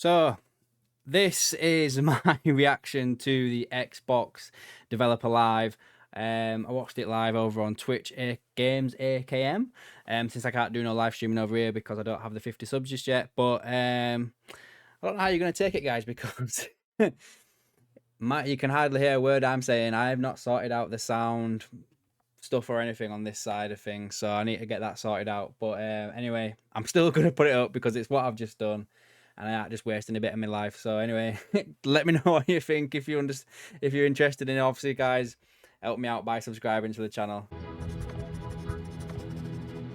So, this is my reaction to the Xbox Developer Live. I watched it live over on Twitch Games AKM. Since I can't do no live streaming over here because I don't have the 50 subs just yet. But I don't know how you're going to take it, guys, because you can hardly hear a word I'm saying. I have not sorted out the sound stuff or anything on this side of things, so I need to get that sorted out. But anyway, I'm still going to put it up because it's what I've just done. And I ain't just wasting a bit of my life. So anyway, let me know what you think. If you're interested in it, obviously, guys, help me out by subscribing to the channel.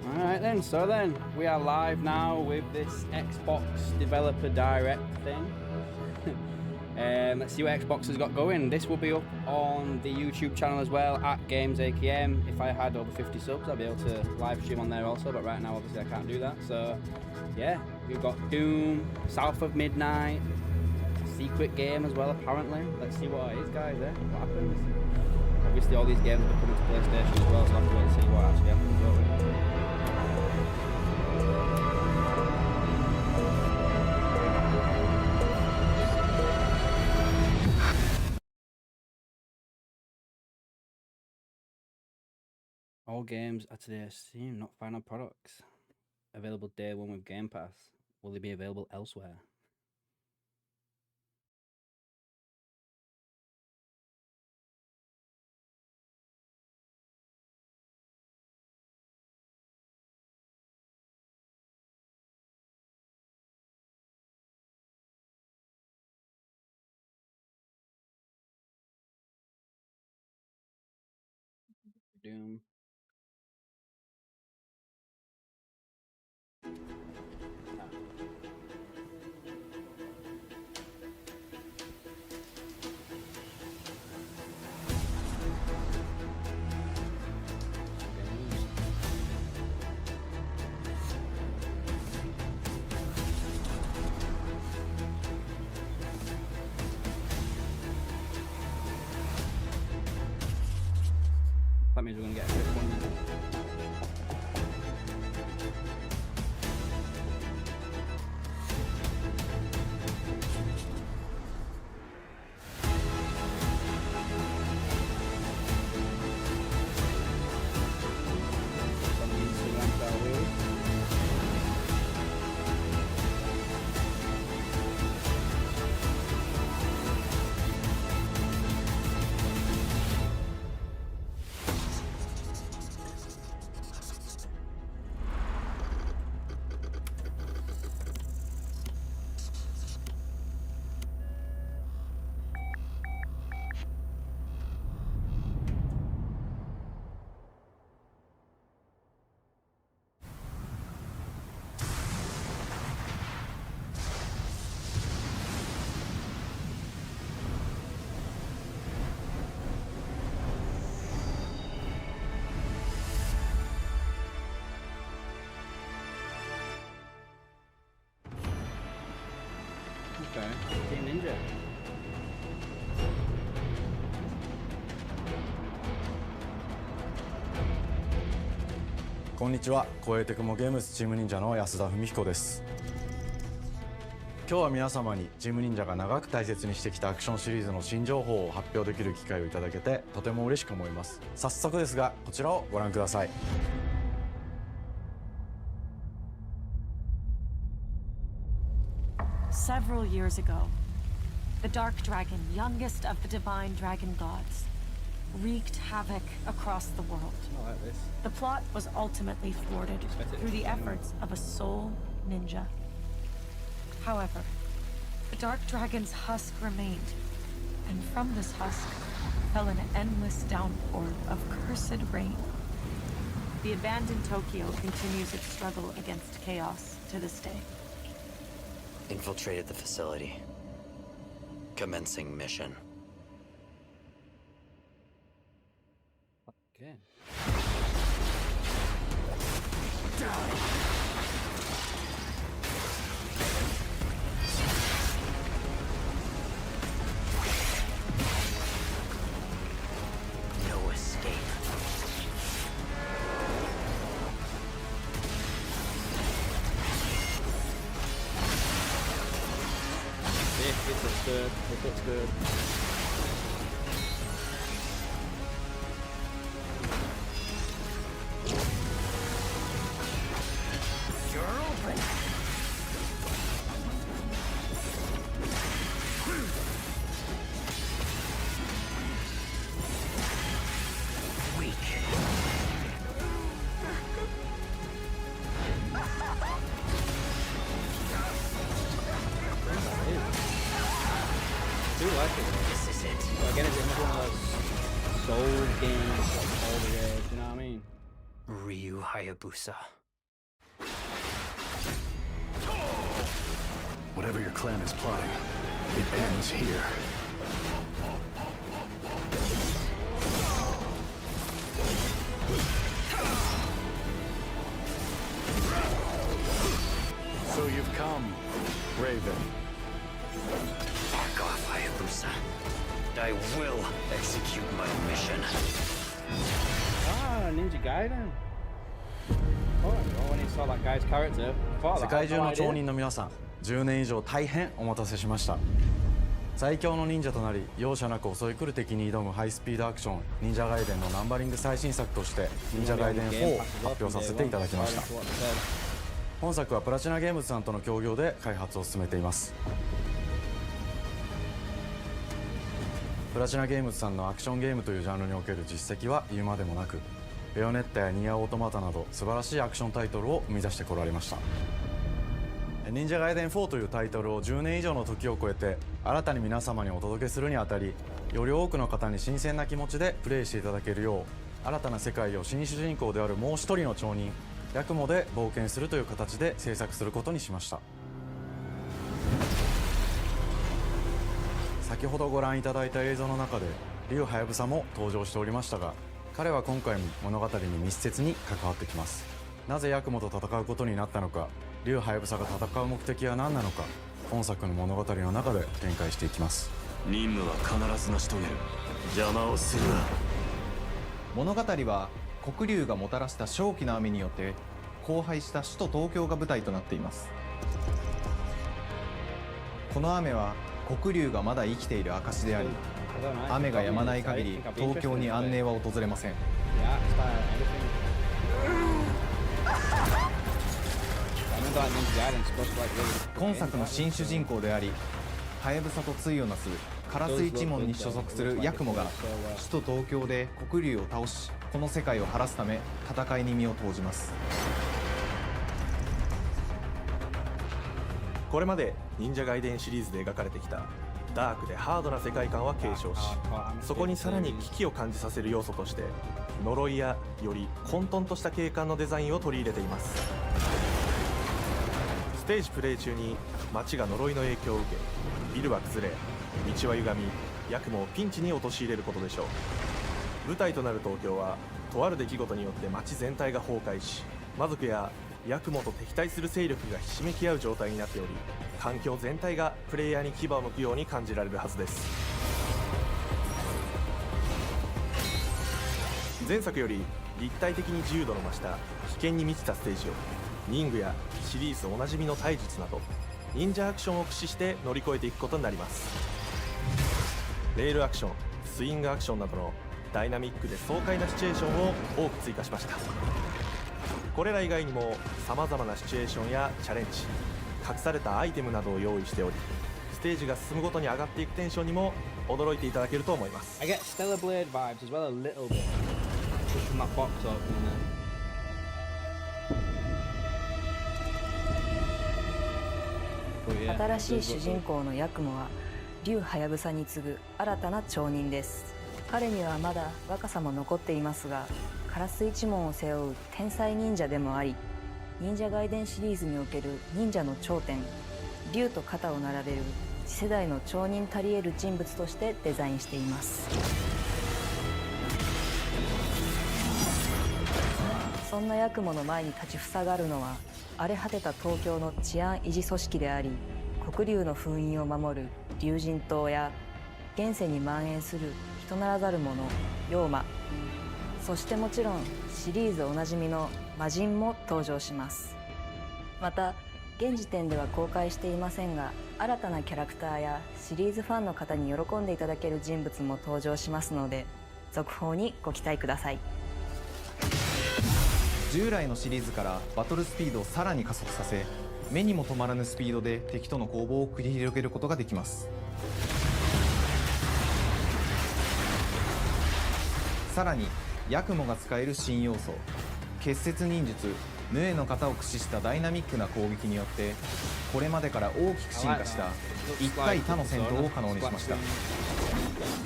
All right then. So then we are live now with this Xbox Developer Direct thing. Let's see what Xbox has got going. This will be up on the YouTube channel as well, at Games AKM. If I had over 50 subs, I'd be able to live stream on there also, but right now obviously I can't do that. So yeah, we've got Doom, South of Midnight, secret game as well apparently. Let's see what it is, guys. What happens? Obviously all these games are coming to PlayStation as well, so I have to wait and see what actually happens, don't we? All games are today Steam, not final products. Available day one with Game Pass. Will they be available elsewhere? Doom. That means we're going to get a quick one. Okay, Team Ninja. こんにちは、光栄テクモゲームズチーム忍者の安田文彦です。今日は皆様にチーム忍者が長く大切にしてきたアクションシリーズの新情報を発表できる機会をいただけてとても嬉しく思います。早速ですが、こちらをご覧ください。Several years ago, the Dark Dragon, youngest of the divine dragon gods, wreaked havoc across the world. I like this. The plot was ultimately thwarted through the efforts of a sole ninja. However, the Dark Dragon's husk remained, and from this husk fell an endless downpour of cursed rain. The abandoned Tokyo continues its struggle against chaos to this day. Infiltrated the facility. Commencing mission. Okay. No escape. This looks good. This looks good. You're open. Weak. I do like it. This is it. But again, it's another one of those soul games that's all the rage, you know what I mean? Ryu Hayabusa. Whatever your clan is plotting, it ends here. So you've come, Raven. Back off, Hayabusa. I will execute my mission. Ah, Ninja Gaiden. Oh, when he saw that guy's character, I thought 世 that 界 had 中 no の町 idea. 人の皆さん、10年以上大変お待たせしました。最強の忍者となり容赦なく襲い来る敵に挑むハイスピードアクション忍者ガイデンのナンバリング最新作として忍者ガイデン4を発表させていただきました。本作はプラチナゲームズさんとの協業で開発を進めています。プラチナゲームズさんのアクションゲームというジャンルにおける実績は言うまでもなく、ベヨネッタやニアオートマタなど素晴らしいアクションタイトルを生み出してこられました。忍者ガイデン4というタイトルを10年以上の時を超えて新たに皆様にお届けするにあたり、より多くの方に新鮮な気持ちでプレイしていただけるよう、新たな世界を新主人公であるもう一人の町人ヤクモで冒険するという形で制作することにしました。先ほどご覧いただいた映像の中で竜はやぶさも登場しておりましたが、彼は今回も物語に密接に関わってきます。なぜヤクモと戦うことになったのか、竜はやぶさが戦う目的は何なのか、本作の物語の中で展開していきます。任務は必ず成し遂げる。邪魔をするな。物語は黒竜がもたらした正気の雨によって荒廃した首都東京が舞台となっています。この雨は黒竜がまだ生きている証であり、雨が止まない限り東京に安寧は訪れません。今作の新主人公であり、はやぶさと対をなすカラス一門に所属するヤクモが首都東京で黒竜を倒し、この世界を晴らすため戦いに身を投じます。これまで忍者ガイデンシリーズで描かれてきたダークでハードな世界観は継承し、そこにさらに危機を感じさせる要素として呪いやより混沌とした景観のデザインを取り入れています。ステージプレイ中に街が呪いの影響を受け、ビルは崩れ、道は歪み、ヤクモをピンチに陥れることでしょう。舞台となる東京はとある出来事によって街全体が崩壊し、魔族やヤクモと敵対する勢力がひしめき合う状態になっており、環境全体がプレイヤーに牙を向くように感じられるはずです。前作より立体的に自由度の増した危険に満ちたステージを忍具やシリーズおなじみの体術など忍者アクションを駆使して乗り越えていくことになります。レールアクション、スイングアクションなどのダイナミックで爽快なシチュエーションを多く追加しました。これら以外にも様々なシチュエーションやチャレンジ、隠されたアイテムなどを用意しており、ステージが進むごとに上がっていくテンションにも驚いていただけると思います。 I get Stellar Blade vibes as well a little bit. Just from that box opening there. 新しい主人公のヤクモは竜はやぶさに次ぐ新たな町人です。彼にはまだ若さも残っていますが、カラス一門を背負う天才忍者でもあり、忍者ガイデンシリーズにおける忍者の頂点、竜と肩を並べる次世代の町人たり得る人物としてデザインしています。そんなヤクモの前に立ちふさがるのは荒れ果てた東京の治安維持組織であり、黒竜の封印を守る竜神島や現世に蔓延する人ならざる者妖魔、そしてもちろんシリーズおなじみの魔人も登場します。また現時点では公開していませんが、新たなキャラクターやシリーズファンの方に喜んでいただける人物も登場しますので、続報にご期待ください。従来のシリーズからバトルスピードをさらに加速させ、目にも止まらぬスピードで敵との攻防を繰り広げることができます。さらにヤクモが使える新要素、結節忍術ヌエの型を駆使したダイナミックな攻撃によって、これまでから大きく進化した一対他の戦闘を可能にしました。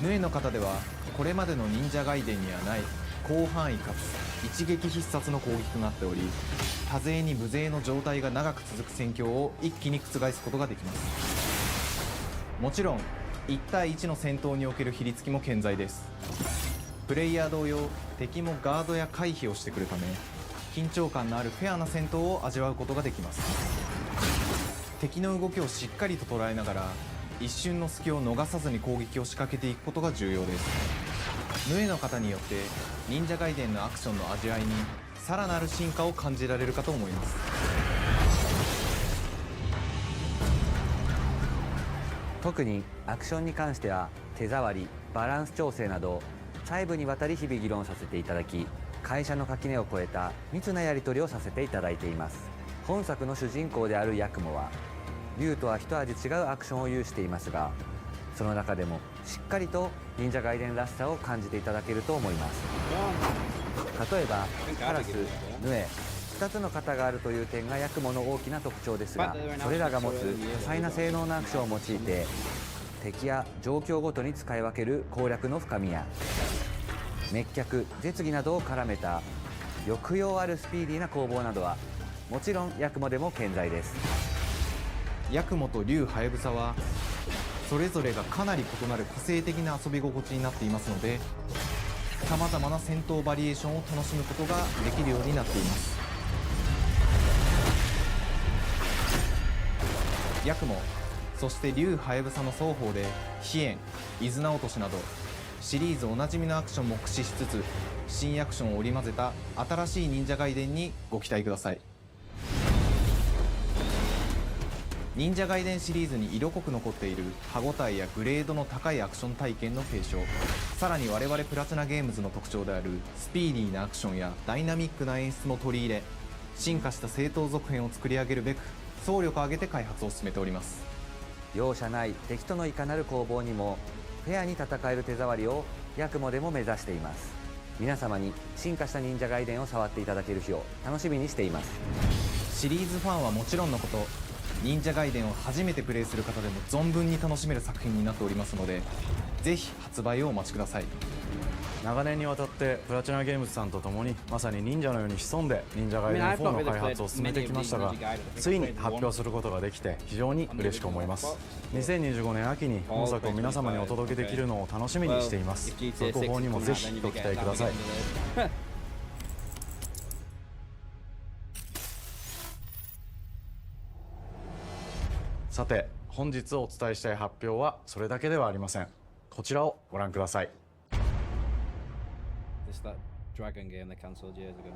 ヌエの型ではこれまでの忍者外伝にはない広範囲かつ一撃必殺の攻撃となっており、多勢に無勢の状態が長く続く戦況を一気に覆すことができます。もちろん1対1の戦闘における比率も健在です。プレイヤー同様、敵もガードや回避をしてくるため、緊張感のあるフェアな戦闘を味わうことができます。敵の動きをしっかりと捉えながら、一瞬の隙を逃さずに攻撃を仕掛けていくことが重要です。ヌエの型によって忍者外伝のアクションの味わいにさらなる進化を感じられるかと思います。特にアクションに関しては手触り、バランス調整など細部にわたり日々議論させていただき、会社の垣根を越えた密なやり取りをさせていただいています。本作の主人公であるヤクモは竜とは一味違うアクションを有していますが、その中でもしっかりと忍者外伝らしさを感じていただけると思います。例えばカラス、ヌエ、2つの型があるという点がヤクモの大きな特徴ですが、それらが持つ多彩な性能のアクションを用いて敵や状況ごとに使い分ける攻略の深みや、滅却、絶技などを絡めた抑揚あるスピーディーな攻防などはもちろんヤクモでも健在です。ヤクモと竜ハヤブサはそれぞれがかなり異なる個性的な遊び心地になっていますので、さまざまな戦闘バリエーションを楽しむことができるようになっています。ヤクモ、そして竜ハヤブサの双方で飛燕、伊豆名落としなどシリーズおなじみのアクションも駆使しつつ、新アクションを織り交ぜた新しい忍者外伝にご期待ください。忍者外伝シリーズに色濃く残っている歯ごたえやグレードの高いアクション体験の継承、さらに我々プラチナゲームズの特徴であるスピーディーなアクションやダイナミックな演出も取り入れ、進化した正当続編を作り上げるべく総力を挙げて開発を進めております。容赦ない敵とのいかなる攻防にもフェアに戦える手触りをヤクモでも目指しています。皆様に進化した忍者外伝を触っていただける日を楽しみにしています。シリーズファンはもちろんのこと、忍者外伝を初めてプレイする方でも存分に楽しめる作品になっておりますので、ぜひ発売をお待ちください。長年にわたってプラチナゲームズさんと共にまさに忍者のように潜んで忍者ガイデン4の開発を進めてきましたが、ついに発表することができて非常に嬉しく思います。2025年秋に本作を皆様にお届けできるのを楽しみにしています。続報にもぜひご期待ください。さて、本日お伝えしたい発表はそれだけではありません。こちらをご覧ください。It's that dragon game they cancelled years ago.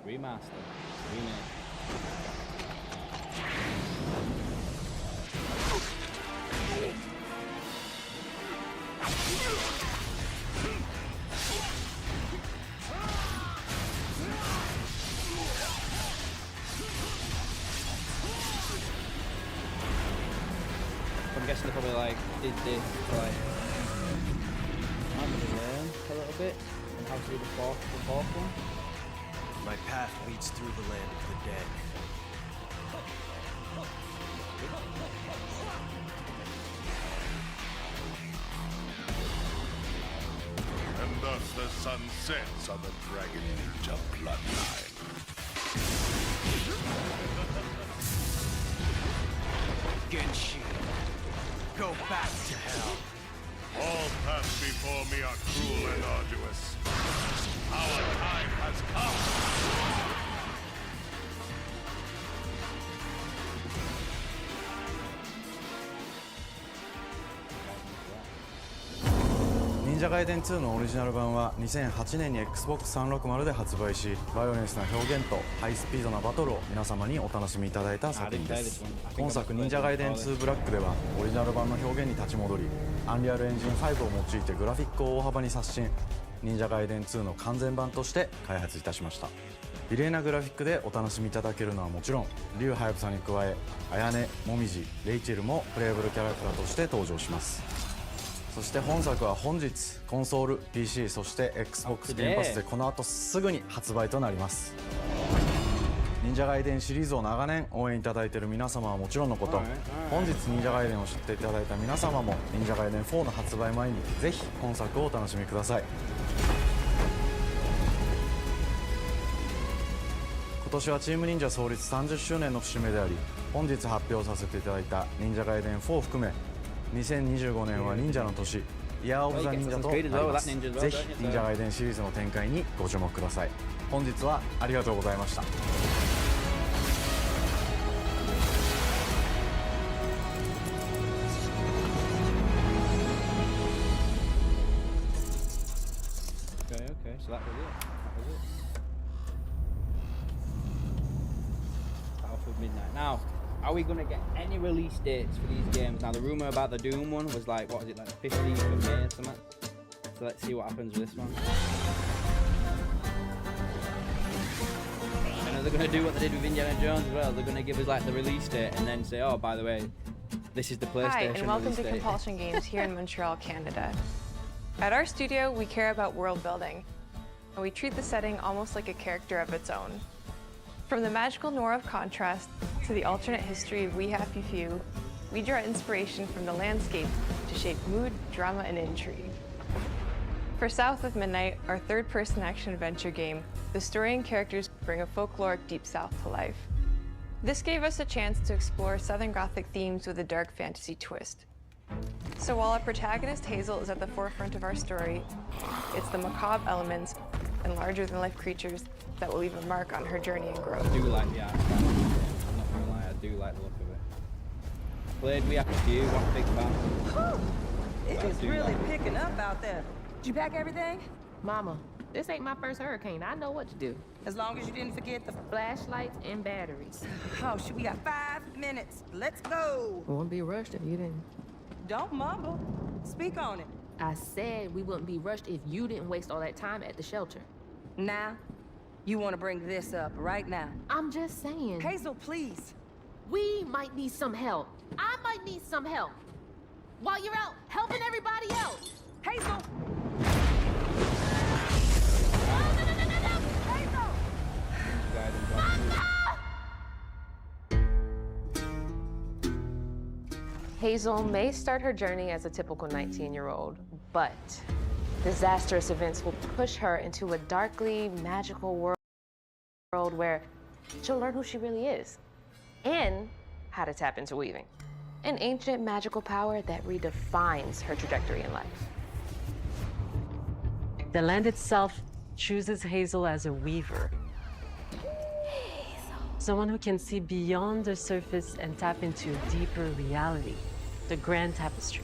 Remaster. Remake. I'm guessing they probably like did this to like learn a little bit on how to do the fourth one. My path leads through the land of the dead. And thus the sun sets on the Dragon Ninja bloodline. Genshin, go back to hell. All paths before me are cruel and arduous. Our time has come. 忍ジャガイデン2のオリジナル版は2008年に Xbox360 で発売し、バイオレンスな表現とハイスピードなバトルを皆様にお楽しみいただいた作品です。今作忍者ガイデン2ブラックではオリジナル版の表現に立ち戻り、アンリアルエンジン5を用いてグラフィックを大幅に刷新、忍者ガイデン2の完全版として開発いたしました。美麗なグラフィックでお楽しみいただけるのはもちろん、竜はやぶさに加え綾音、もみじ、レイチェルもプレイブルキャラクターとして登場します。そして本作は本日コンソール、 PC、そして XBOX ゲームパスでこの後すぐに発売となります。忍者ガイデンシリーズを長年応援いただいている皆様はもちろんのこと、本日忍者ガイデンを知っていただいた皆様も忍者ガイデン4の発売前にぜひ本作をお楽しみください。今年はチーム忍者創立30周年の節目であり、本日発表させていただいた忍者ガイデン4を含め2025年は忍者の年、イヤーオブザ忍者となります。ぜひ忍者ガイデンシリーズの展開にご注目ください。本日はありがとうございました。Okay, so that was it. Battlefield Midnight. Now, are we going to get any release dates for these games? Now, the rumour about the Doom one was like, what was it, like the 15th of May or something? So let's see what happens with this one. I know they're going to do what they did with Indiana Jones as well. They're going to give us like the release date and then say, oh, by the way, this is the PlayStation Hi, and welcome to date. Compulsion Games here in Montreal, Canada. At our studio, we care about world building, and we treat the setting almost like a character of its own. From the magical noir of contrast to the alternate history of We Happy Few, we draw inspiration from the landscape to shape mood, drama, and intrigue. For South of Midnight, our third-person action-adventure game, the story and characters bring a folkloric Deep South to life. This gave us a chance to explore Southern Gothic themes with a dark fantasy twist. So while our protagonist Hazel is at the forefront of our story, it's the macabre elements and larger-than-life creatures that will leave a mark on her journey and growth. I do like the art style. I'm not gonna lie, I do like the look of it. I played We Happy Few, I'm a big fan. It is really picking up out there. Did you pack everything? Mama, this ain't my first hurricane. I know what to do. As long as you didn't forget the Flashlights and batteries. Oh, shit, we got 5 minutes. Let's go. We wouldn't be rushed if you didn't. Don't mumble. Speak on it. I said we wouldn't be rushed if you didn't waste all that time at the shelter. Now, you want to bring this up right now. I'm just saying. Hazel, please. We might need some help. I might need some help. While you're out helping everybody else. Hazel! Hazel may start her journey as a typical 19-year-old, but disastrous events will push her into a darkly magical world where she'll learn who she really is and how to tap into weaving, an ancient magical power that redefines her trajectory in life. The land itself chooses Hazel as a weaver. Someone who can see beyond the surface and tap into a deeper reality, the grand tapestry.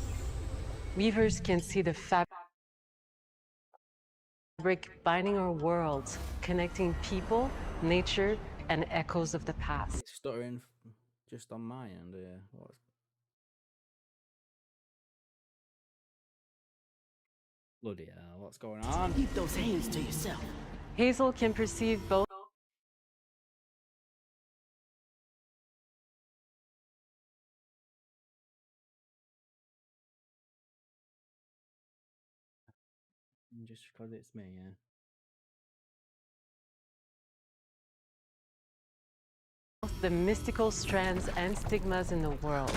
Weavers can see the fabric binding our worlds, connecting people, nature, and echoes of the past. It's stuttering just on my end here. Bloody hell, what's going on? Keep those hands to yourself. Hazel can perceive both just because it's me, yeah. the mystical strands and stigmas in the world.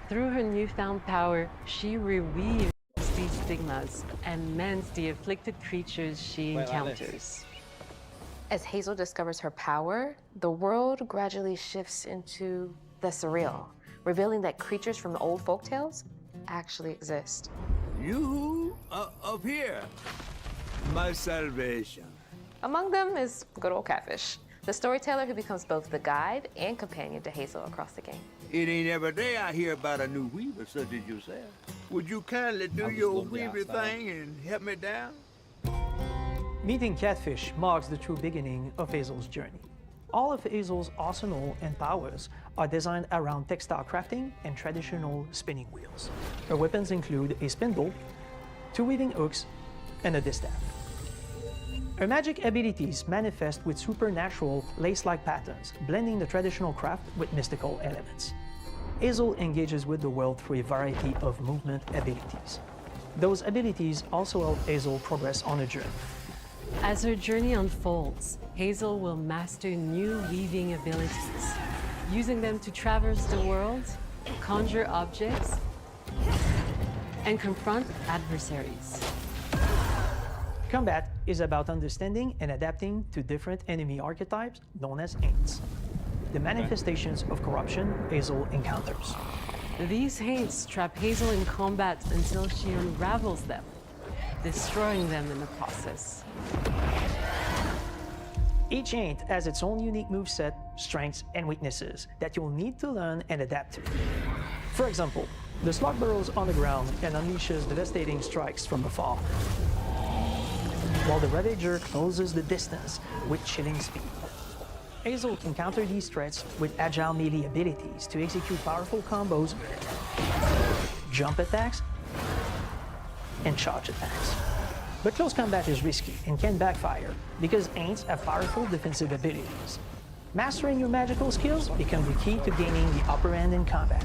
Through her newfound power, she reweaves these stigmas and mends the afflicted creatures she encounters. As Hazel discovers her power, the world gradually shifts into the surreal, revealing that creatures from the old folktales actually exist. You up here, my salvation. Among them is good old Catfish, the storyteller who becomes both the guide and companion to Hazel across the game. It ain't every day I hear about a new weaver such as yourself. Would you kindly do your weaver thing and help me down? Meeting Catfish marks the true beginning of Hazel's journey. All of Hazel's arsenal and powers are designed around textile crafting and traditional spinning wheels. Her weapons include a spindle, 2 weaving hooks, and a distaff. Her magic abilities manifest with supernatural lace-like patterns, blending the traditional craft with mystical elements. Hazel engages with the world through a variety of movement abilities. Those abilities also help Hazel progress on a journey. As her journey unfolds, Hazel will master new weaving abilities, using them to traverse the world, conjure objects, and confront adversaries. Combat is about understanding and adapting to different enemy archetypes known as Aints, the manifestations of corruption Hazel encounters. These Haints trap Hazel in combat until she unravels them, destroying them in the process. Each Aint has its own unique moveset, strengths, and weaknesses that you'll need to learn and adapt to. For example, the slug burrows on the ground and unleashes devastating strikes from afar, while the Ravager closes the distance with chilling speed. Hazel can counter these threats with agile melee abilities to execute powerful combos, jump attacks, and charge attacks. But close combat is risky and can backfire because Aints have powerful defensive abilities. Mastering your magical skills becomes the key to gaining the upper hand in combat.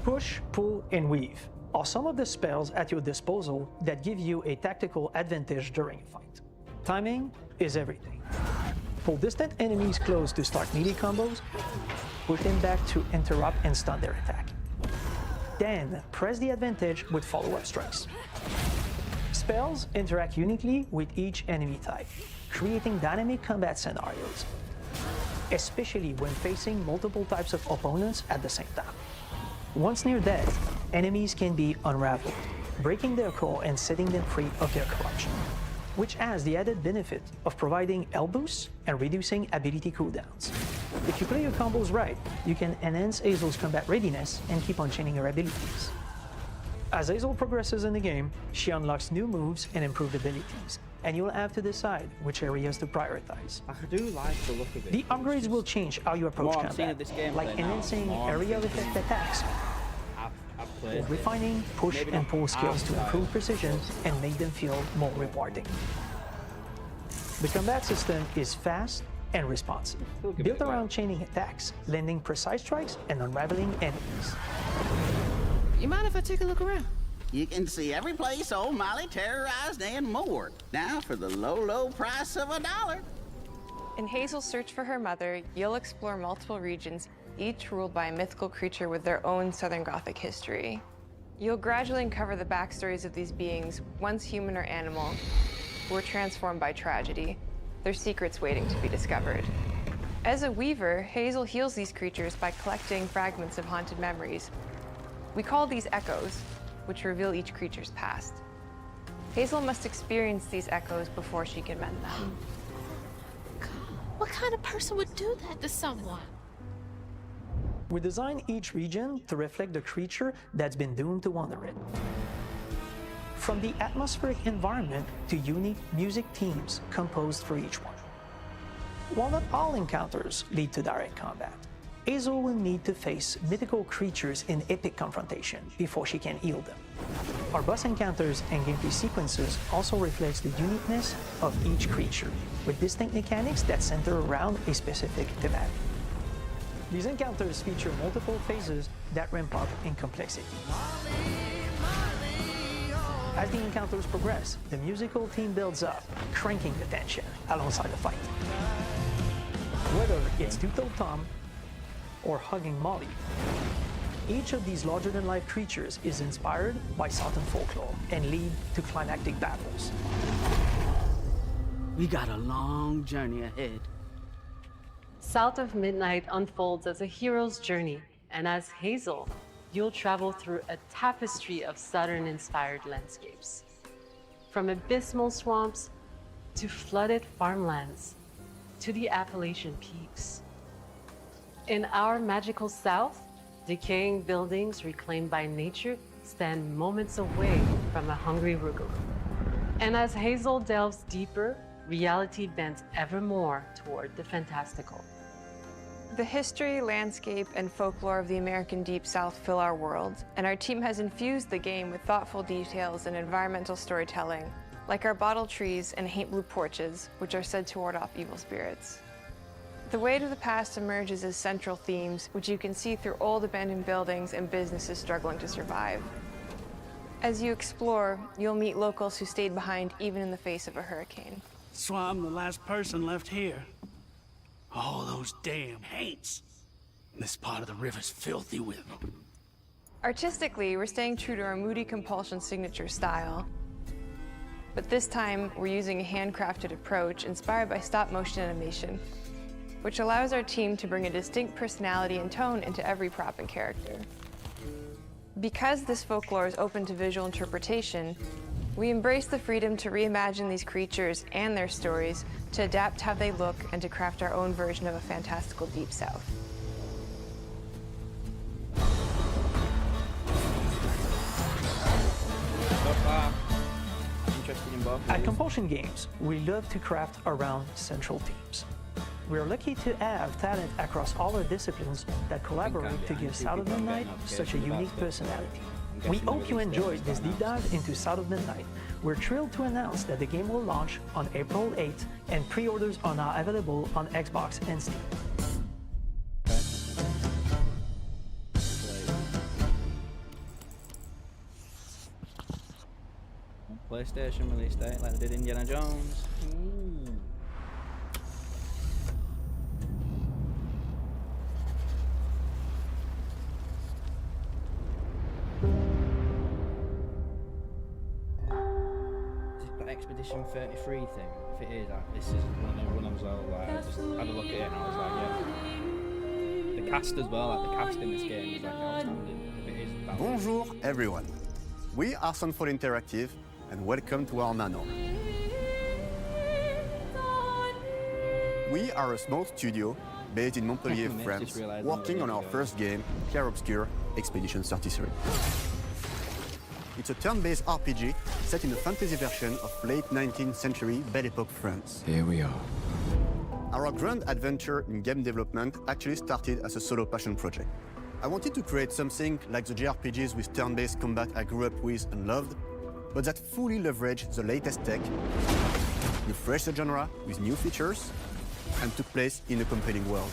Push, pull, and weave are some of the spells at your disposal that give you a tactical advantage during a fight. Timing is everything. Pull distant enemies close to start melee combos, push them back to interrupt and stun their attack. Then press the advantage with follow-up strikes. Spells interact uniquely with each enemy type, creating dynamic combat scenarios, especially when facing multiple types of opponents at the same time. Once near death, enemies can be unraveled, breaking their core and setting them free of their corruption, which has the added benefit of providing health boosts and reducing ability cooldowns. If you play your combos right, you can enhance Hazel's combat readiness and keep on chaining her abilities. As Hazel progresses in the game, she unlocks new moves and improved abilities, and you'll have to decide which areas to prioritize. I do like the look of it. The upgrades will change how you approach combat, like enhancing area effect attacks, or refining push and pull skills to improve precision and make them feel more rewarding. The combat system is fast and responsive, built around chaining attacks, landing precise strikes, and unraveling enemies. You mind if I take a look around? You can see every place old Molly terrorized and more. Now for the low, low price of $1. In Hazel's search for her mother, you'll explore multiple regions, each ruled by a mythical creature with their own Southern Gothic history. You'll gradually uncover the backstories of these beings, once human or animal, who were transformed by tragedy, their secrets waiting to be discovered. As a weaver, Hazel heals these creatures by collecting fragments of haunted memories. We call these echoes, which reveal each creature's past. Hazel must experience these echoes before she can mend them. What kind of person would do that to someone? We design each region to reflect the creature that's been doomed to wander it. From the atmospheric environment to unique music themes composed for each one. While not all encounters lead to direct combat, Hazel will need to face mythical creatures in epic confrontation before she can heal them. Our boss encounters and gameplay sequences also reflects the uniqueness of each creature, with distinct mechanics that center around a specific thematic. These encounters feature multiple phases that ramp up in complexity. As the encounters progress, the musical theme builds up, cranking the tension alongside the fight. Whether it's Two-Toed Tom or hugging Molly, each of these larger-than-life creatures is inspired by Southern folklore and lead to climactic battles. We got a long journey ahead. South of Midnight unfolds as a hero's journey, and as Hazel, you'll travel through a tapestry of Southern-inspired landscapes. From abysmal swamps to flooded farmlands, to the Appalachian peaks. In our magical south, decaying buildings reclaimed by nature stand moments away from a hungry Rugolo. And as Hazel delves deeper, reality bends ever more toward the fantastical. The history, landscape, and folklore of the American Deep South fill our world, and our team has infused the game with thoughtful details and environmental storytelling, like our bottle trees and haint blue porches, which are said to ward off evil spirits. The Way to the Past emerges as central themes, which you can see through old abandoned buildings and businesses struggling to survive. As you explore, you'll meet locals who stayed behind even in the face of a hurricane. So I'm the last person left here. All those damn haints. This part of the river's filthy with them. Artistically, we're staying true to our moody compulsion signature style. But this time, we're using a handcrafted approach inspired by stop-motion animation, which allows our team to bring a distinct personality and tone into every prop and character. Because this folklore is open to visual interpretation, we embrace the freedom to reimagine these creatures and their stories, to adapt how they look, and to craft our own version of a fantastical Deep South. At Compulsion Games, we love to craft around central themes. We are lucky to have talent across all our disciplines that collaborate to give South of Midnight such a unique personality. We hope you enjoyed this deep dive into South of Midnight. We're thrilled to announce that the game will launch on April 8th, and pre-orders are now available on Xbox and Steam. PlayStation release date, like they did Indiana Jones. Ooh. Expedition 33 thing. If it is, this is one of the ones I just had a look at it and I was like, yeah. The cast as well, like the cast in this game is like outstanding. If it is that Bonjour everyone. We are Sunfall Interactive and welcome to our manor. We are a small studio based in Montpellier, France, working on our first game, Clair Obscur Expedition 33. It's a turn-based RPG set in a fantasy version of late 19th century Belle Epoque France. Here we are. Our grand adventure in game development actually started as a solo passion project. I wanted to create something like the JRPGs with turn-based combat I grew up with and loved, but that fully leveraged the latest tech, refreshed the genre with new features, and took place in a compelling world.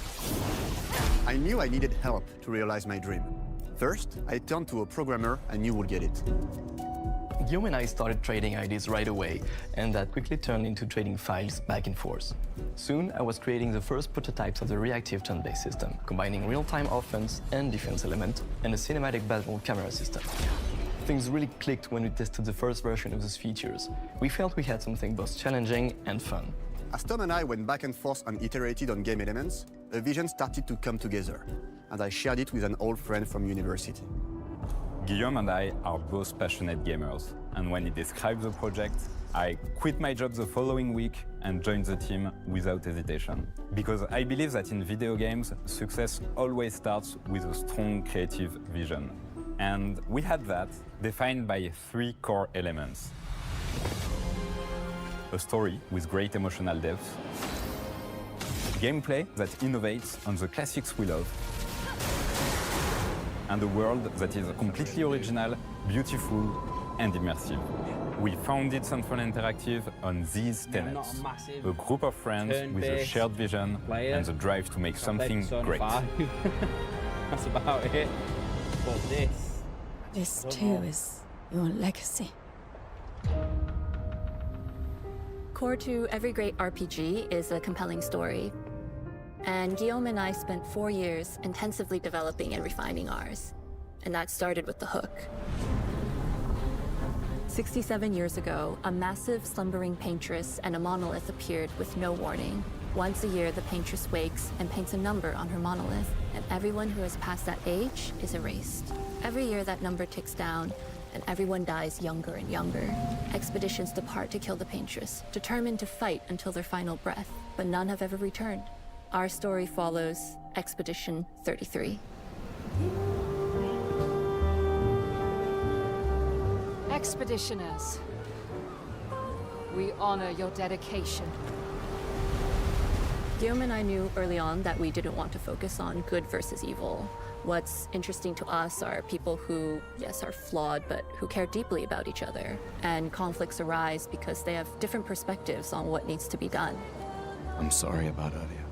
I knew I needed help to realize my dream. First, I turned to a programmer I knew would get it. Guillaume and I started trading ideas right away, and that quickly turned into trading files back and forth. Soon, I was creating the first prototypes of the reactive turn-based system, combining real-time offense and defense element, and a cinematic battle camera system. Things really clicked when we tested the first version of those features. We felt we had something both challenging and fun. As Tom and I went back and forth and iterated on game elements, a vision started to come together, and I shared it with an old friend from university. Guillaume and I are both passionate gamers, and when he described the project, I quit my job the following week and joined the team without hesitation. Because I believe that in video games, success always starts with a strong creative vision. And we had that, defined by 3 core elements. A story with great emotional depth, gameplay that innovates on the classics we love, and a world that is completely original, beautiful, and immersive. We founded Sunfall Interactive on these tenets. A group of friends with a shared vision and the drive to make something great. That's about it. But this too is your legacy. Core to every great RPG is a compelling story. And Guillaume and I spent 4 years intensively developing and refining ours. And that started with the hook. 67 years ago, a massive slumbering paintress and a monolith appeared with no warning. Once a year, the paintress wakes and paints a number on her monolith, and everyone who has passed that age is erased. Every year, that number ticks down, and everyone dies younger and younger. Expeditions depart to kill the paintress, determined to fight until their final breath. but none have ever returned. Our story follows Expedition 33. Expeditioners, we honor your dedication. Guillaume and I knew early on that we didn't want to focus on good versus evil. What's interesting to us are people who, yes, are flawed, but who care deeply about each other. And conflicts arise because they have different perspectives on what needs to be done. I'm sorry about earlier.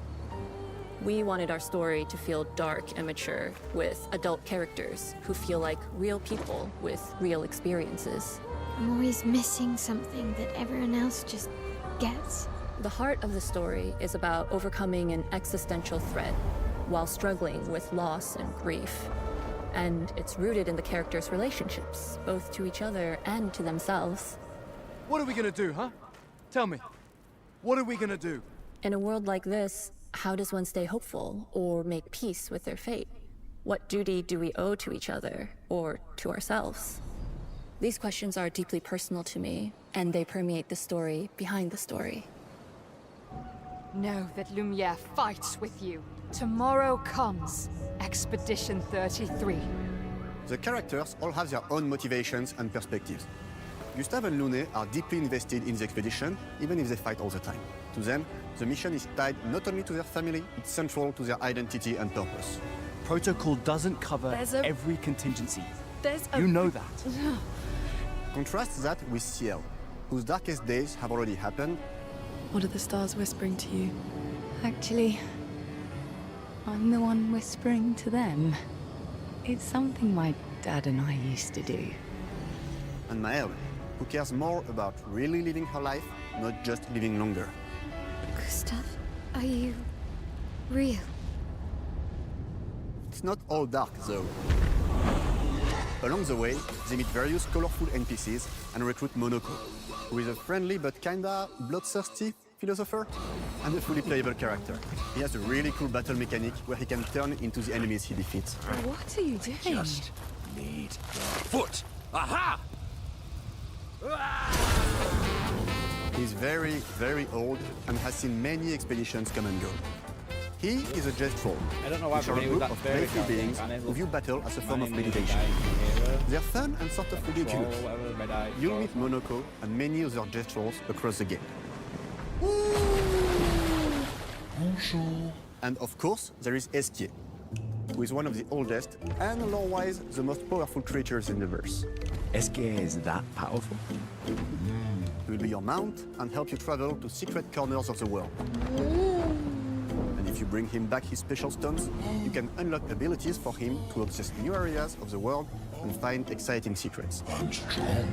We wanted our story to feel dark and mature, with adult characters who feel like real people with real experiences. I'm always missing something that everyone else just gets. The heart of the story is about overcoming an existential threat while struggling with loss and grief. And it's rooted in the characters' relationships, both to each other and to themselves. What are we gonna do, huh? Tell me. What are we gonna do? In a world like this, how does one stay hopeful or make peace with their fate? What duty do we owe to each other or to ourselves? These questions are deeply personal to me, and they permeate the story behind the story. Know that Lumiere fights with you. Tomorrow comes Expedition 33. The characters all have their own motivations and perspectives. Gustave and Lune are deeply invested in the expedition, even if they fight all the time. To them, the mission is tied not only to their family, it's central to their identity and purpose. Protocol doesn't cover every contingency. You know that. Contrast that with Ciel, whose darkest days have already happened. What are the stars whispering to you? Actually, I'm the one whispering to them. It's something my dad and I used to do. And Maëlle, who cares more about really living her life, not just living longer. Gustave, are you real? It's not all dark, though. Along the way, they meet various colorful NPCs and recruit Monoko, who is a friendly but kinda bloodthirsty philosopher and a fully playable character. He has a really cool battle mechanic where he can turn into the enemies he defeats. What are you doing? Just need the foot. Aha! He's very, very old and has seen many expeditions come and go. He is a jet troll, I don't know why, which are but a he group was of that very playful beings who view battle as a form of meditation. They're fun and sort of ridiculous. You'll meet Monoko and many other jet trolls across the game. And of course, there is Esquier, who is one of the oldest and lore-wise the most powerful creatures in the verse. Esquier is that powerful? He will be your mount and help you travel to secret corners of the world. And if you bring him back his special stones, you can unlock abilities for him to access new areas of the world and find exciting secrets. I'm strong,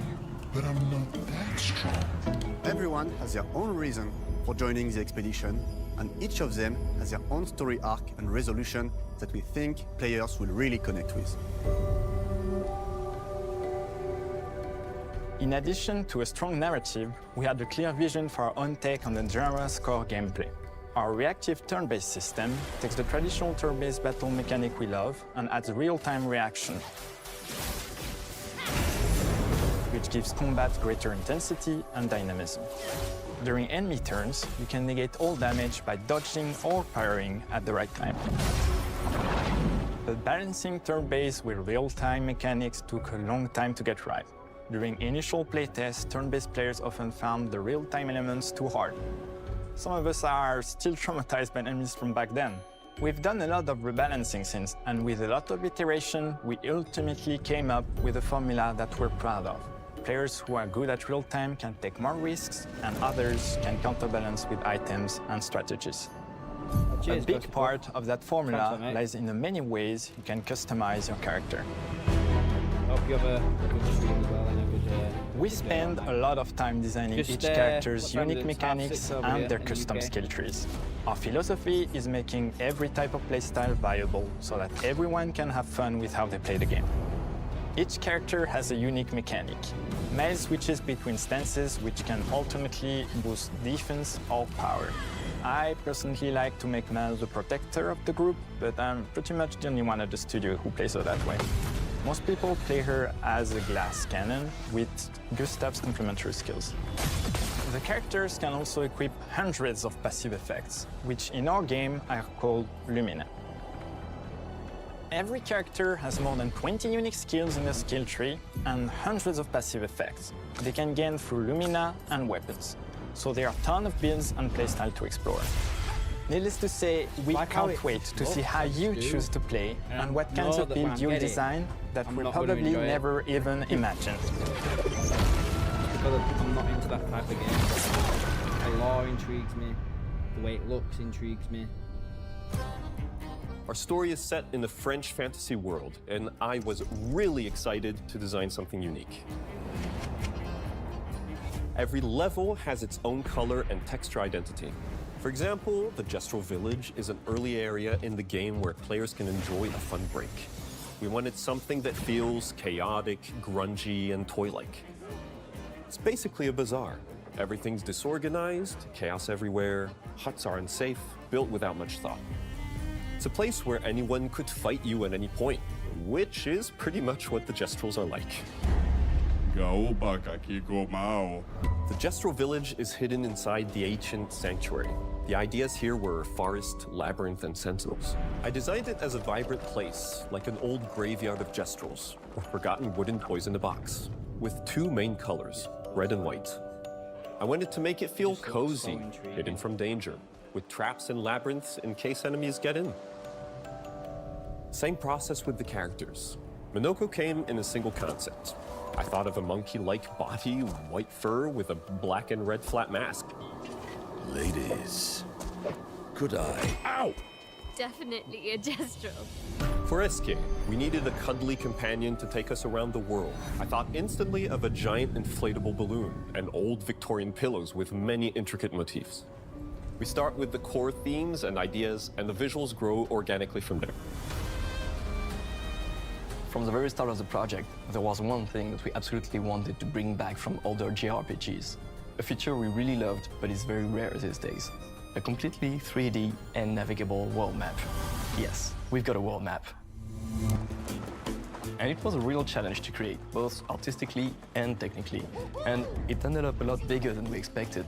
but I'm not that strong. Everyone has their own reason for joining the expedition, and each of them has their own story arc and resolution that we think players will really connect with. In addition to a strong narrative, we had a clear vision for our own take on the genre's core gameplay. Our reactive turn-based system takes the traditional turn-based battle mechanic we love and adds real-time reaction, which gives combat greater intensity and dynamism. During enemy turns, you can negate all damage by dodging or parrying at the right time. But balancing turn-based with real-time mechanics took a long time to get right. During initial playtests, turn-based players often found the real-time elements too hard. Some of us are still traumatized by enemies from back then. We've done a lot of rebalancing since, and with a lot of iteration, we ultimately came up with a formula that we're proud of. Players who are good at real-time can take more risks, and others can counterbalance with items and strategies. A big part of that formula lies in the many ways you can customize your character. Hope you have a good stream as well and a good. We spend a lot of time designing each character's unique mechanics and their custom skill trees. Our philosophy is making every type of playstyle viable so that everyone can have fun with how they play the game. Each character has a unique mechanic. Maëlle switches between stances which can alternately boost defense or power. I personally like to make Maëlle the protector of the group, but I'm pretty much the only one at the studio who plays her that way. Most people play her as a glass cannon with Gustave's complementary skills. The characters can also equip hundreds of passive effects, which in our game are called Lumina. Every character has more than 20 unique skills in their skill tree and hundreds of passive effects they can gain through Lumina and weapons. So there are a ton of builds and playstyle to explore. Needless to say, we can't wait to see how you choose to play and what kinds of build you'll design that we'll probably never even imagine. Because I'm not into that type of game. The lore intrigues me, the way it looks intrigues me. Our story is set in the French fantasy world, and I was really excited to design something unique. Every level has its own color and texture identity. For example, the Gestural Village is an early area in the game where players can enjoy a fun break. We wanted something that feels chaotic, grungy, and toy-like. It's basically a bazaar. Everything's disorganized, chaos everywhere, huts are unsafe, built without much thought. It's a place where anyone could fight you at any point, which is pretty much what the Gestrals are like. The Gestral Village is hidden inside the ancient sanctuary. The ideas here were forest, labyrinth, and sentinels. I designed it as a vibrant place, like an old graveyard of Gestrals, or forgotten wooden toys in a box, with two main colors, red and white. I wanted to make it feel cozy, hidden from danger, with traps and labyrinths in case enemies get in. Same process with the characters. Minoko came in a single concept. I thought of a monkey-like body, white fur with a black and red flat mask. Ladies, could I? Ow! Definitely a Gestral. For SK, we needed a cuddly companion to take us around the world. I thought instantly of a giant inflatable balloon and old Victorian pillows with many intricate motifs. We start with the core themes and ideas, and the visuals grow organically from there. From the very start of the project, there was one thing that we absolutely wanted to bring back from older JRPGs. A feature we really loved, but is very rare these days. A completely 3D and navigable world map. Yes, we've got a world map. And it was a real challenge to create, both artistically and technically. And it ended up a lot bigger than we expected.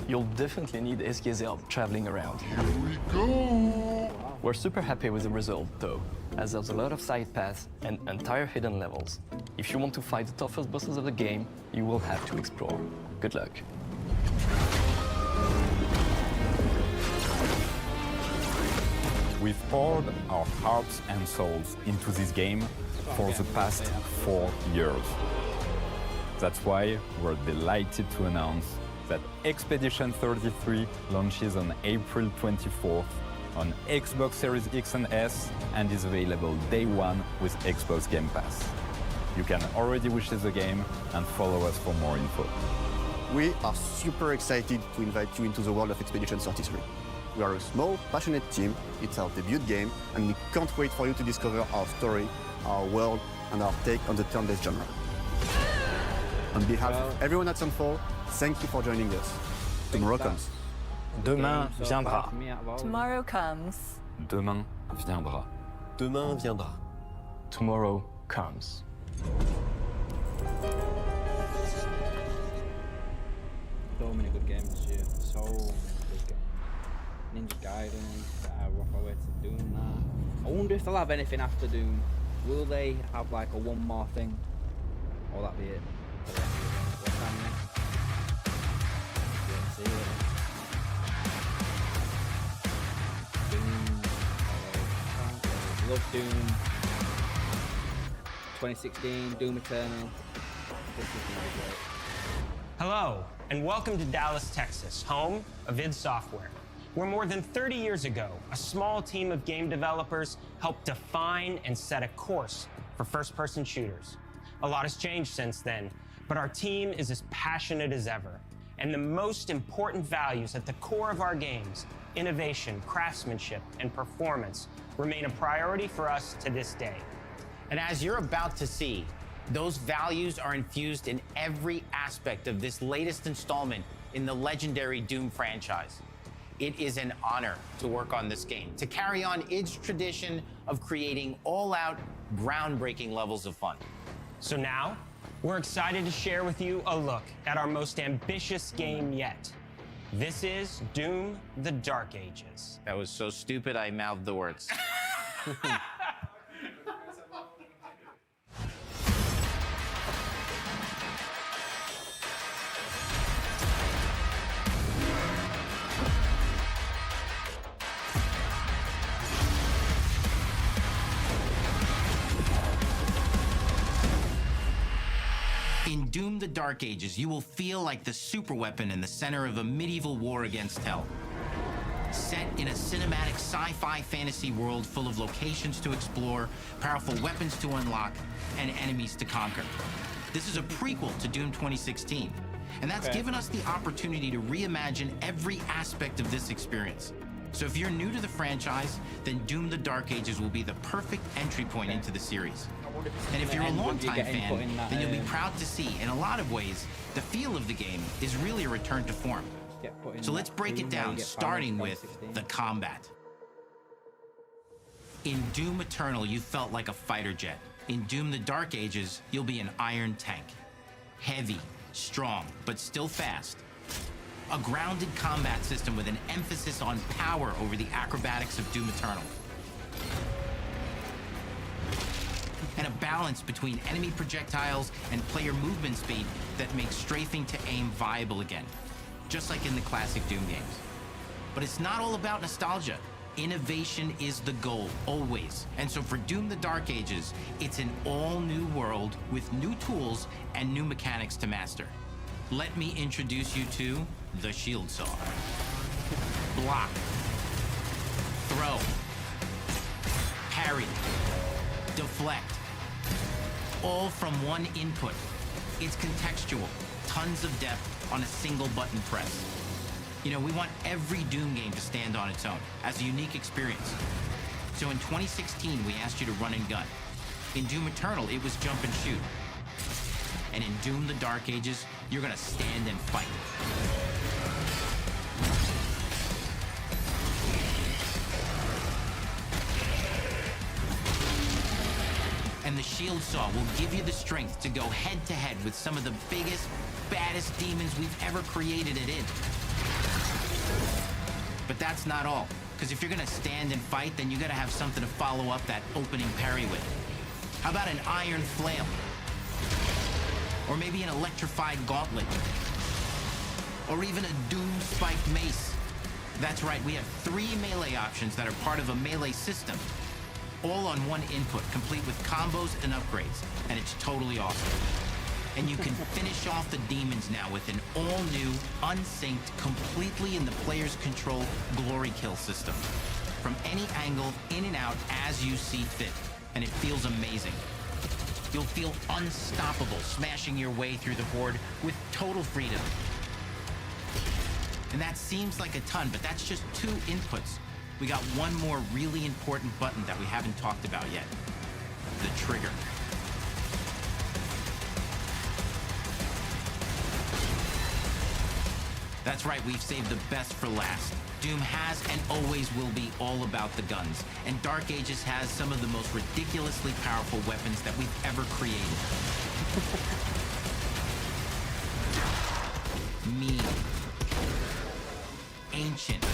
You'll definitely need SK's help traveling around. Here we go! We're super happy with the result, though, as there's a lot of side paths and entire hidden levels. If you want to fight the toughest bosses of the game, you will have to explore. Good luck. We've poured our hearts and souls into this game for the past 4 years. That's why we're delighted to announce that Expedition 33 launches on April 24th on Xbox Series X and S and is available day one with Xbox Game Pass. You can already wish the game and follow us for more info. We are super excited to invite you into the world of Expedition 33. We are a small, passionate team, it's our debut game, and we can't wait for you to discover our story, our world, and our take on the turn-based genre. On behalf of everyone at Sunfall, thank you for joining us. Tomorrow comes. Demain viendra. Tomorrow comes. Demain viendra. Demain viendra. Tomorrow comes. So many good games this year. So many good games. Ninja Gaiden, Rock Away to Doom now. I wonder if they'll have anything after Doom. Will they have like a one more thing? Or that be it? What's happening? Yeah, see you. Doom. Love Doom. 2016, Doom Eternal. This is gonna be great. Hello, and welcome to Dallas, Texas, home of id Software, where more than 30 years ago, a small team of game developers helped define and set a course for first-person shooters. A lot has changed since then, but our team is as passionate as ever. And the most important values at the core of our games, innovation, craftsmanship, and performance, remain a priority for us to this day. And as you're about to see, those values are infused in every aspect of this latest installment in the legendary Doom franchise. It is an honor to work on this game, to carry on id's tradition of creating all-out, groundbreaking levels of fun. So now, We're excited to share with you a look at our most ambitious game yet. This is Doom: The Dark Ages. That was so stupid I mouthed the words. In Doom: The Dark Ages, you will feel like the superweapon in the center of a medieval war against hell. Set in a cinematic sci-fi fantasy world full of locations to explore, powerful weapons to unlock, and enemies to conquer. This is a prequel to Doom 2016, and that's given us the opportunity to reimagine every aspect of this experience. So if you're new to the franchise, then Doom: The Dark Ages will be the perfect entry point into the series. And if you're a longtime fan, then you'll be proud to see, in a lot of ways, the feel of the game is really a return to form. So let's break it down, starting with the combat. In Doom Eternal, you felt like a fighter jet. In Doom: The Dark Ages, you'll be an iron tank. Heavy, strong, but still fast. A grounded combat system with an emphasis on power over the acrobatics of Doom Eternal. And a balance between enemy projectiles and player movement speed that makes strafing to aim viable again, just like in the classic Doom games. But it's not all about nostalgia. Innovation is the goal, always. And so for Doom: The Dark Ages, it's an all-new world with new tools and new mechanics to master. Let me introduce you to the Shield Saw. Block. Throw. Parry. Deflect. All from one input. It's contextual, tons of depth on a single button press. You know, we want every Doom game to stand on its own as a unique experience. So in 2016, we asked you to run and gun. In Doom Eternal, it was jump and shoot. And in Doom: The Dark Ages, you're gonna stand and fight. And the Shield Saw will give you the strength to go head-to-head with some of the biggest, baddest demons we've ever created at id. But that's not all, because if you're gonna stand and fight, then you gotta have something to follow up that opening parry with. How about an iron flail? Or maybe an electrified gauntlet? Or even a Doom spiked mace? That's right, we have 3 melee options that are part of a melee system, all on one input, complete with combos and upgrades, and it's totally awesome. And you can finish off the demons now with an all-new, unsynced, completely in the player's control glory kill system. From any angle, in and out, as you see fit. And it feels amazing. You'll feel unstoppable, smashing your way through the horde with total freedom. And that seems like a ton, but that's just 2 inputs. We got one more really important button that we haven't talked about yet. The trigger. That's right, we've saved the best for last. Doom has and always will be all about the guns, and Dark Ages has some of the most ridiculously powerful weapons that we've ever created. Mean. Ancient.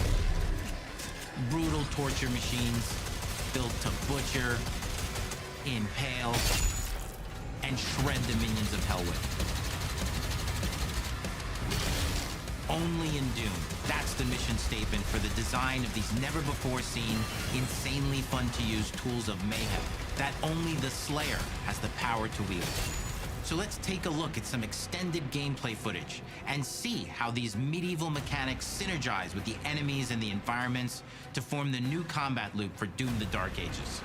Brutal torture machines, built to butcher, impale, and shred the minions of hell with. Only in Doom, that's the mission statement for the design of these never-before-seen, insanely fun-to-use tools of mayhem that only the Slayer has the power to wield. So let's take a look at some extended gameplay footage and see how these medieval mechanics synergize with the enemies and the environments to form the new combat loop for Doom: The Dark Ages.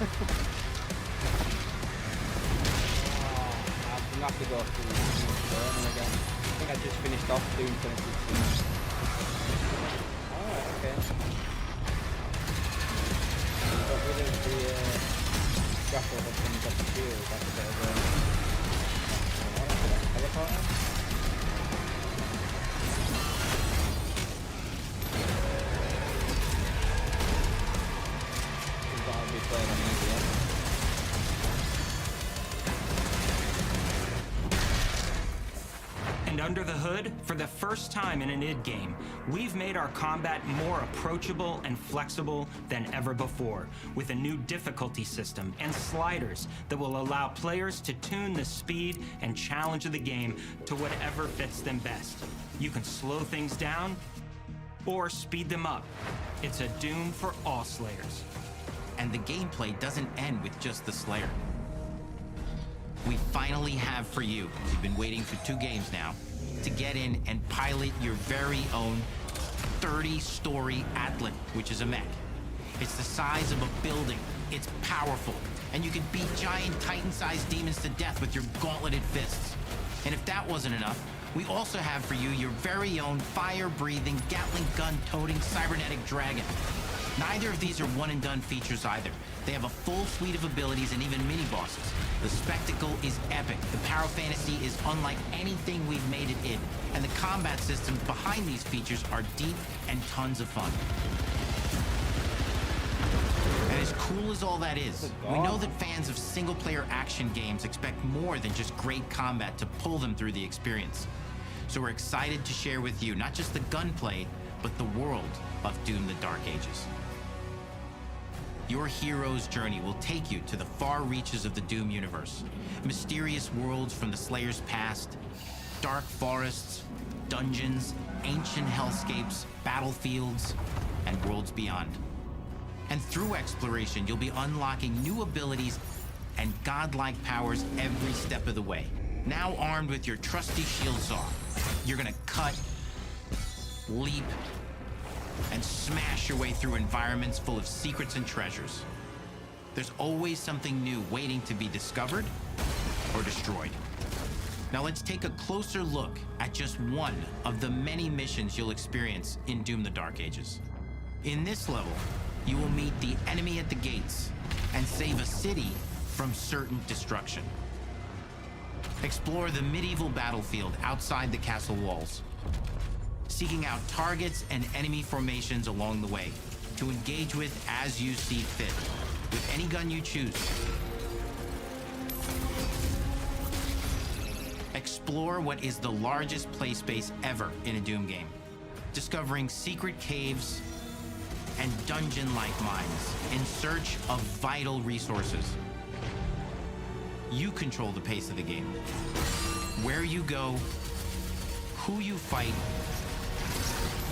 I'm gonna have to go through Doom again. I think I just finished off Doom 2016. Alright, okay. Got rid of the grapple that comes off the shield, that's a bit of a And under the hood, for the first time in an id game, we've made our combat more approachable and flexible than ever before, with a new difficulty system and sliders that will allow players to tune the speed and challenge of the game to whatever fits them best. You can slow things down or speed them up. It's a Doom for all Slayers. And the gameplay doesn't end with just the Slayer. We finally have for you, you've been waiting for 2 games now, to get in and pilot your very own 30-story Atlan, which is a mech. It's the size of a building, it's powerful, and you can beat giant Titan-sized demons to death with your gauntleted fists. And if that wasn't enough, we also have for you your very own fire-breathing, Gatling gun-toting cybernetic dragon. Neither of these are one-and-done features either. They have a full suite of abilities and even mini-bosses. The spectacle is epic. The Power Fantasy is unlike anything we've made it in. And the combat systems behind these features are deep and tons of fun. And as cool as all that is, we know that fans of single-player action games expect more than just great combat to pull them through the experience. So we're excited to share with you not just the gunplay, but the world of Doom: The Dark Ages. Your hero's journey will take you to the far reaches of the Doom universe. Mysterious worlds from the Slayer's past, dark forests, dungeons, ancient hellscapes, battlefields, and worlds beyond. And through exploration, you'll be unlocking new abilities and godlike powers every step of the way. Now armed with your trusty shield saw, you're gonna cut, leap, and smash your way through environments full of secrets and treasures. There's always something new waiting to be discovered or destroyed. Now let's take a closer look at just one of the many missions you'll experience in Doom: The Dark Ages. In this level, you will meet the enemy at the gates and save a city from certain destruction. Explore the medieval battlefield outside the castle walls, seeking out targets and enemy formations along the way to engage with as you see fit, with any gun you choose. Explore what is the largest play space ever in a Doom game, discovering secret caves and dungeon-like mines in search of vital resources. You control the pace of the game, where you go, who you fight,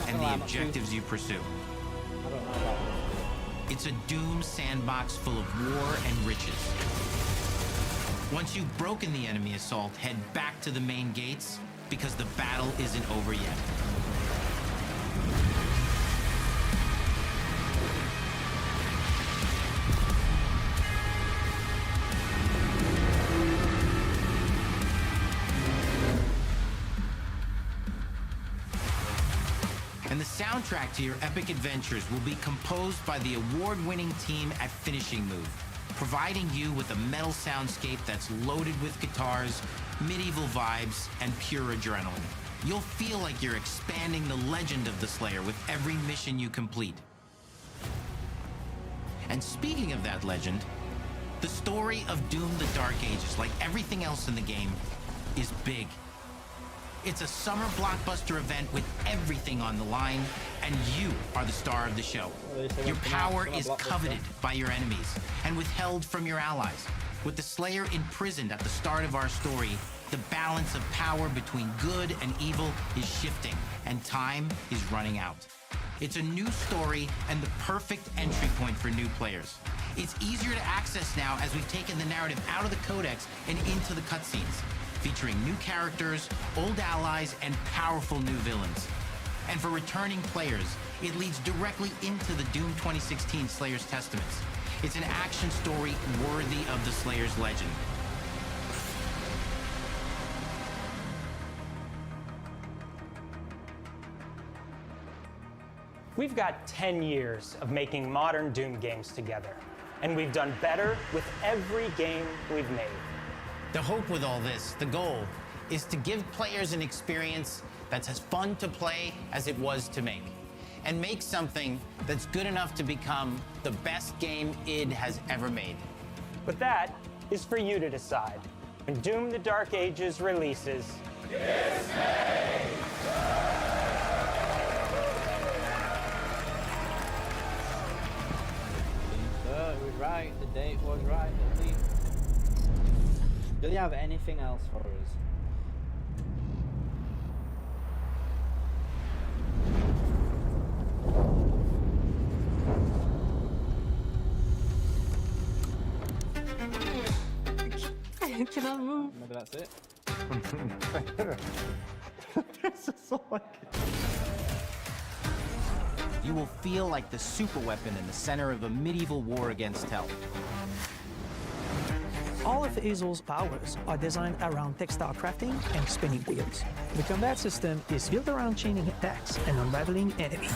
and the objectives you pursue. It's a Doom sandbox full of war and riches. Once you've broken the enemy assault, head back to the main gates, because the battle isn't over yet. And the soundtrack to your epic adventures will be composed by the award-winning team at Finishing Move, providing you with a metal soundscape that's loaded with guitars, medieval vibes, and pure adrenaline. You'll feel like you're expanding the legend of the Slayer with every mission you complete. And speaking of that legend, the story of Doom: The Dark Ages, like everything else in the game, is big. It's a summer blockbuster event with everything on the line, and you are the star of the show. Your power is coveted by your enemies and withheld from your allies. With the Slayer imprisoned at the start of our story, the balance of power between good and evil is shifting, and time is running out. It's a new story and the perfect entry point for new players. It's easier to access now as we've taken the narrative out of the codex and into the cutscenes, featuring new characters, old allies, and powerful new villains. And for returning players, it leads directly into the Doom 2016 Slayer's Testaments. It's an action story worthy of the Slayer's legend. We've got 10 years of making modern Doom games together, and we've done better with every game we've made. The hope with all this, the goal, is to give players an experience that's as fun to play as it was to make, and make something that's good enough to become the best game id has ever made. But that is for you to decide. When Doom: The Dark Ages releases, It was right, the date was right, at least. Do they have anything else for us? Can I move? Maybe that's it. This is so like You will feel like the superweapon in the center of a medieval war against hell. all of Hazel's powers are designed around textile crafting and spinning wheels. The combat system is built around chaining attacks and unraveling enemies.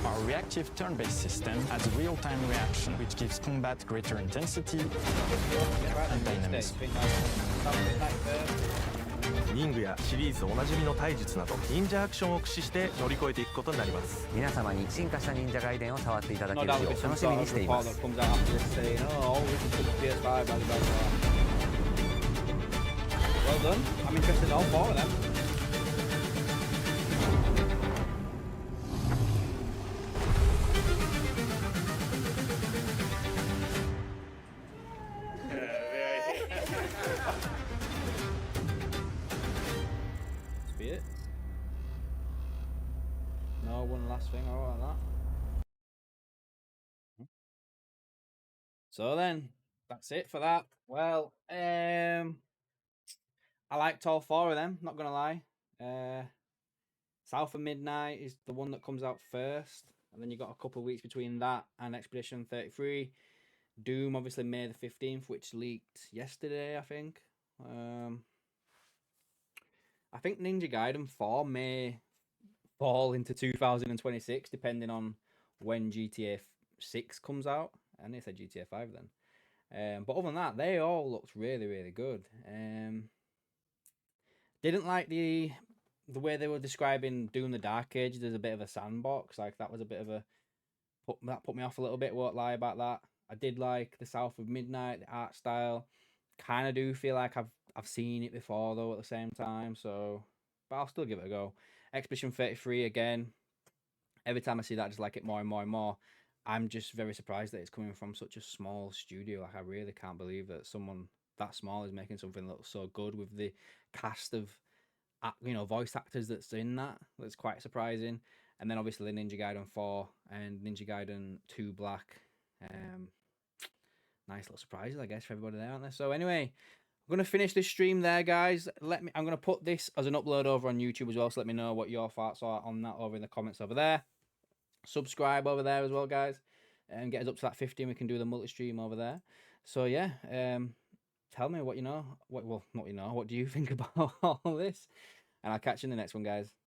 Our reactive turn-based system has real-time reaction, which gives combat greater intensity and dynamism. 忍具やシリーズおなじみの体術など忍者アクションを駆使して乗り越えていくことになります。皆様に進化した忍者ガイデンを触っていただけ No るよ doubt う there'll be some 楽しみ sort に of してい report ます。 that comes out after this saying, oh, we can put the PS5, blah, blah, blah. Well done. I'm interested in all four of them. Be it. No, one last thing or like that. So then, that's it for that. Well, I liked all four of them, not gonna lie. South of Midnight is the one that comes out first, and then you got a couple of weeks between that and Expedition 33. Doom, obviously May the 15th, which leaked yesterday, I think. I think Ninja Gaiden 4 may fall into 2026, depending on when GTA 6 comes out. And they said GTA 5 then. But other than that, they all looked really, really good. Didn't like the way they were describing Doom: The Dark Ages as a bit of a sandbox. Like, that was a bit of a... That put me off a little bit, won't lie about that. I did like the South of Midnight, the art style. Kind of do feel like I've seen it before, though, at the same time. So, but I'll still give it a go. Expedition 33, again. Every time I see that, I just like it more and more and more. I'm just very surprised that it's coming from such a small studio. Like, I really can't believe that someone that small is making something that looks so good with the cast of, voice actors that's in that. That's quite surprising. And then obviously Ninja Gaiden 4 and Ninja Gaiden 2 Black. Nice little surprises, I guess, for everybody there, aren't there? So anyway, I'm going to finish this stream there, guys. I'm going to put this as an upload over on YouTube as well, so let me know what your thoughts are on that over in the comments over there. Subscribe over there as well, guys, and get us up to that 50 and we can do the multi-stream over there. So yeah, tell me what you know. What do you think about all this? And I'll catch you in the next one, guys.